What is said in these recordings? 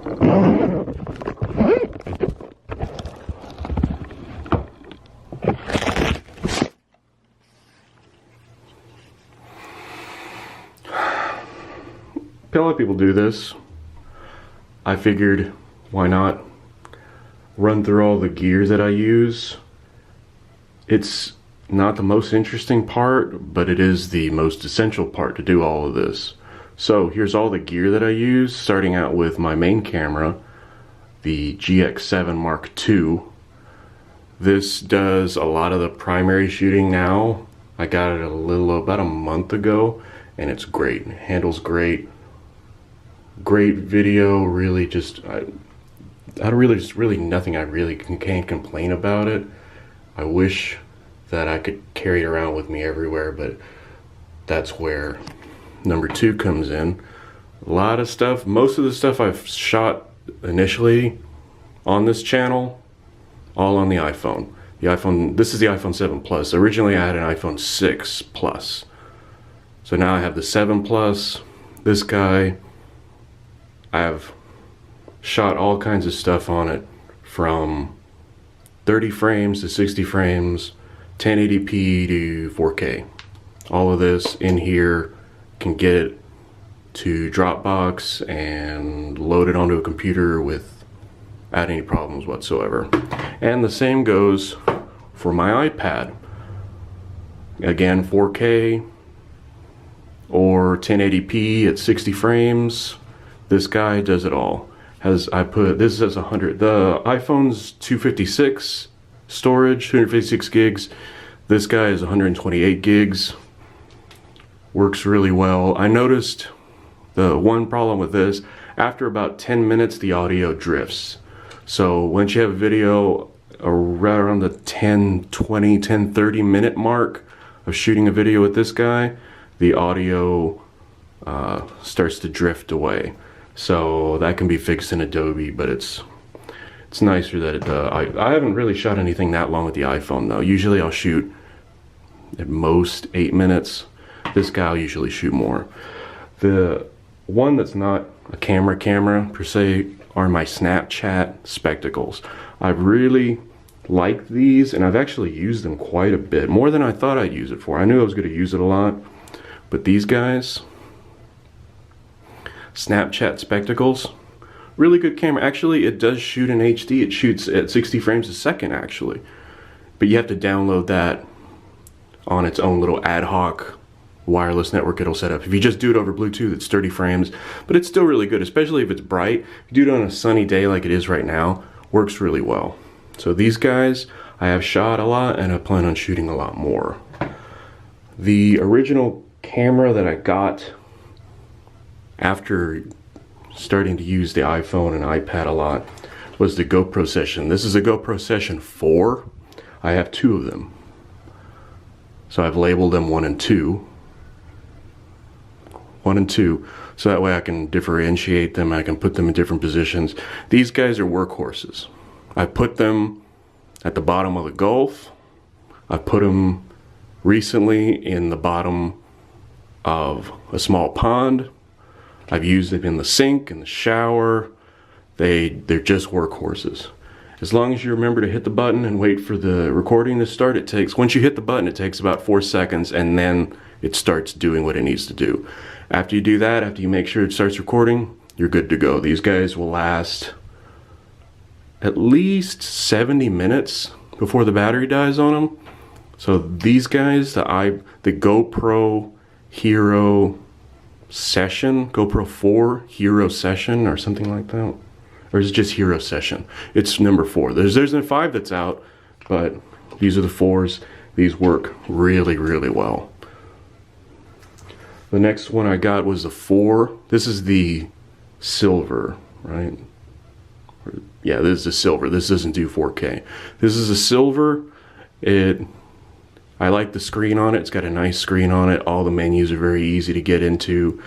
A lot of people do this. I figured, why not run through all the gear that I use. It's not the most interesting part, but it is the most essential part to do all of this. So here's all the gear that I use, starting out with my main camera, the GX7 Mark II. This does a lot of the primary shooting now. I got it about a month ago, and it's great. It handles great. Great video, really just, really nothing I really can't complain about it. I wish that I could carry it around with me everywhere, but that's where number 2 comes in. A lot of stuff, most of the stuff I've shot initially on this channel, all on the iPhone. This is the iPhone 7 Plus. Originally I had an iPhone 6 Plus. So now I have the 7 Plus, this guy. I've shot all kinds of stuff on it, from 30 frames to 60 frames, 1080p to 4K. All of this in here, can get it to Dropbox and load it onto a computer without any problems whatsoever. And the same goes for my iPad. Again, 4K or 1080p at 60 frames. This guy does it all. This says 100. The iPhone's 256 storage, 256 gigs. This guy is 128 gigs. Works really well. I noticed the one problem with this, after about 10 minutes the audio drifts. So once you have a video around the 10-30 minute mark of shooting a video with this guy, the audio starts to drift away. So that can be fixed in Adobe, but it's nicer that I haven't really shot anything that long with the iPhone though. Usually I'll shoot at most 8 minutes. This guy I'll usually shoot more. The one that's not a camera per se are my Snapchat spectacles. I really like these, and I've actually used them quite a bit, more than I thought I'd use it for. I knew I was going to use it a lot, but these guys, Snapchat spectacles, really good camera. Actually, it does shoot in HD. It shoots at 60 frames a second actually, but you have to download that on its own little ad hoc wireless network it'll set up. If you just do it over Bluetooth, it's 30 frames, but it's still really good, especially if it's bright. If you do it on a sunny day like it is right now, works really well. So these guys I have shot a lot, and I plan on shooting a lot more. The original camera that I got after starting to use the iPhone and iPad a lot was the GoPro Session. This is a GoPro Session 4. I have 2 of them. So I've labeled them 1 and 2. 1 and 2. So that way I can differentiate them. I can put them in different positions. These guys are workhorses. I put them at the bottom of the Gulf. I put them recently in the bottom of a small pond. I've used them in the sink, in the shower. They're just workhorses. As long as you remember to hit the button and wait for the recording to start, once you hit the button, it takes about 4 seconds, and then it starts doing what it needs to do. After you do that, after you make sure it starts recording, you're good to go. These guys will last at least 70 minutes before the battery dies on them. So these guys, the GoPro Hero Session, GoPro 4 Hero Session or something like that, or is it just Hero Session? It's number 4. There's a 5 that's out, but these are the 4s. These work really, really well. The next one I got was the 4. This is the silver, right? Yeah, this is the silver. This doesn't do 4K. This is a silver. I like the screen on it. It's got a nice screen on it. All the menus are very easy to get into.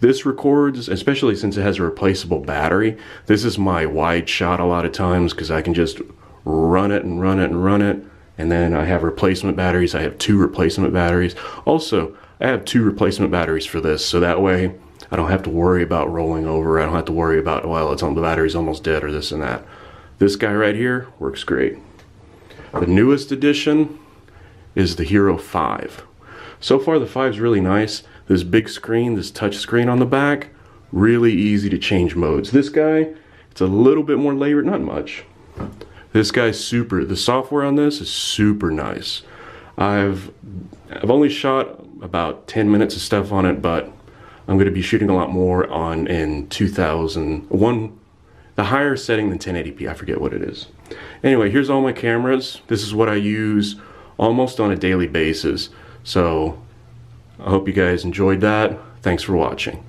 This records, especially since it has a replaceable battery. This is my wide shot a lot of times because I can just run it and run it and run it. And then I have replacement batteries. I have 2 replacement batteries. Also, I have 2 replacement batteries for this, so that way I don't have to worry about rolling over. I don't have to worry about, well, the battery's almost dead or this and that. This guy right here works great. The newest edition is the Hero 5. So far the 5's really nice. This big screen, this touch screen on the back, really easy to change modes. This guy, it's a little bit more labored, not much. This guy's super, the software on this is super nice. I've only shot about 10 minutes of stuff on it, but I'm going to be shooting a lot more in 2001, the higher setting than 1080p, I forget what it is. Anyway, here's all my cameras. This is what I use almost on a daily basis. So I hope you guys enjoyed that. Thanks for watching.